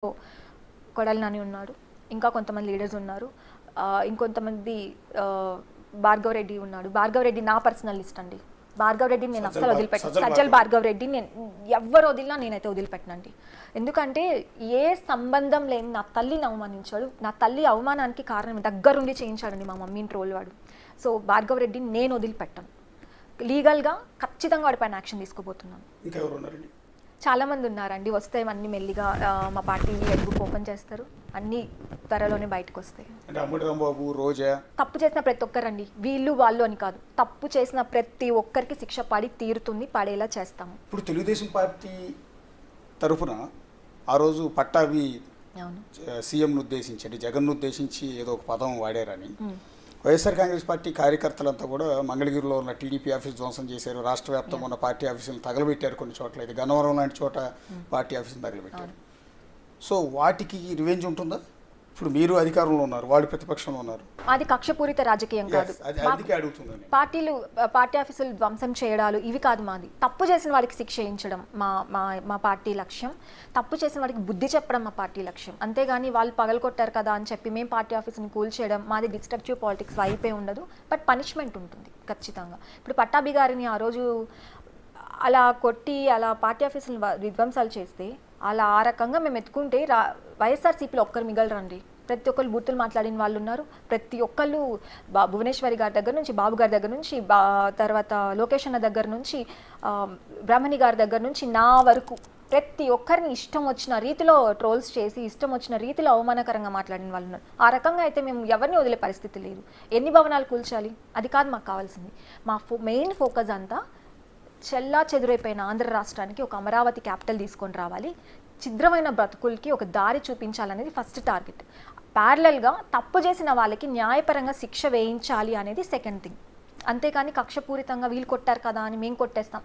కొడాలి నాని ఉన్నాడు, ఇంకా కొంతమంది లీడర్స్ ఉన్నారు, ఇంకొంతమంది భార్గవ్ రెడ్డి ఉన్నాడు. భార్గవ్ రెడ్డి నా పర్సనల్ లిస్ట్ అండి. భార్గవ్ రెడ్డిని నేను అస్సలు వదిలిపెట్టాను. సజ్జల్ భార్గవ్ రెడ్డిని నేను ఎవరు వదిలినా నేనైతే వదిలిపెట్టనండి. ఎందుకంటే ఏ సంబంధం లేని నా తల్లిని అవమానించాడు. నా తల్లి అవమానానికి కారణం దగ్గరుండి చేయించాడండి మా మమ్మీని ట్రోల్ వాడు. సో భార్గవ్ రెడ్డిని నేను వదిలిపెట్టాను. లీగల్గా ఖచ్చితంగా వాడిపైన యాక్షన్ తీసుకోబోతున్నాను. చాలామంది ఉన్నారండి, వస్తే అన్ని మెల్లిగా మా పార్టీ బుక్ ఓపెన్ చేస్తారు, అన్ని త్వరలోనే బయటకు వస్తాయి. తప్పు చేసిన ప్రతి ఒక్కరండి, వీళ్ళు వాళ్ళు అని కాదు, తప్పు చేసిన ప్రతి ఒక్కరికి శిక్ష పడి తీరుతుంది, పడేలా చేస్తాము. ఇప్పుడు తెలుగుదేశం పార్టీ తరఫున ఆ రోజు పట్టాభి సీఎంను ఉద్దేశించి అంటే జగన్ను ఉద్దేశించి ఏదో ఒక పదం వాడారని వైఎస్ఆర్ కాంగ్రెస్ పార్టీ కార్యకర్తలంతా కూడా మంగళగిరిలో ఉన్న టీడీపీ ఆఫీస్ ధ్వంసం చేశారు, రాష్ట్ర వ్యాప్తంగా ఉన్న పార్టీ ఆఫీసులను తగలబెట్టారు, కొన్ని చోట్ల అయితే గన్నవరం లాంటి చోట పార్టీ ఆఫీసులను తగలబెట్టారు. సో వాటికి రివెంజ్ ఉంటుందా? ఇప్పుడు మీరు అధికారంలో ఉన్నారు, వాళ్ళు ప్రతిపక్షంలో ఉన్నారు. అది కక్షపూరిత రాజకీయం కాదు. పార్టీ ఆఫీసులు ధ్వంసం చేయడాలు ఇవి కాదు మాది. తప్పు చేసిన వాడికి శిక్ష వేయించడం మా పార్టీ లక్ష్యం. తప్పు చేసిన వాడికి బుద్ధి చెప్పడం మా పార్టీ లక్ష్యం. అంతేగాని వాళ్ళు పగలగొట్టారు కదా అని చెప్పి మేము పార్టీ ఆఫీసుని కూల్చేయడం మాది డిస్ట్రక్టివ్ పాలిటిక్స్ వైపే ఉండదు. బట్ పనిష్మెంట్ ఉంటుంది ఖచ్చితంగా. ఇప్పుడు పట్టాభి గారిని ఆ రోజు అలా కొట్టి అలా పార్టీ ఆఫీసులు విధ్వంసాలు చేస్తే అలా ఆ రకంగా మేము ఎత్తుకుంటే వైఎస్ఆర్సీపీలో ఒక్కరు మిగలరండి. ప్రతి ఒక్కరు బూతులు మాట్లాడిన వాళ్ళు ఉన్నారు. ప్రతి ఒక్కళ్ళు భువనేశ్వరి గారి దగ్గర నుంచి, బాబు గారి దగ్గర నుంచి, తర్వాత లోకేష్ అన్న దగ్గర నుంచి, బ్రహ్మణి గారి దగ్గర నుంచి నా వరకు ప్రతి ఒక్కరిని ఇష్టం వచ్చిన రీతిలో ట్రోల్స్ చేసి ఇష్టం వచ్చిన రీతిలో అవమానకరంగా మాట్లాడిన వాళ్ళు ఉన్నారు. ఆ రకంగా అయితే మేము ఎవరిని వదిలే పరిస్థితి లేదు. ఎన్ని భవనాలు కూల్చాలి అది కాదు మాకు కావాల్సింది. మా మెయిన్ ఫోకస్ అంతా చెల్లా చెదురైపోయిన ఆంధ్ర రాష్ట్రానికి ఒక అమరావతి క్యాపిటల్ తీసుకొని రావాలి, ఛిద్రమైన బ్రతుకులకి ఒక దారి చూపించాలనేది ఫస్ట్ టార్గెట్. ప్యారలల్గా తప్పు చేసిన వాళ్ళకి న్యాయపరంగా శిక్ష వేయించాలి అనేది సెకండ్ థింగ్. అంతేకాని కక్షపూరితంగా వీళ్ళు కొట్టారు కదా అని మేము కొట్టేస్తాం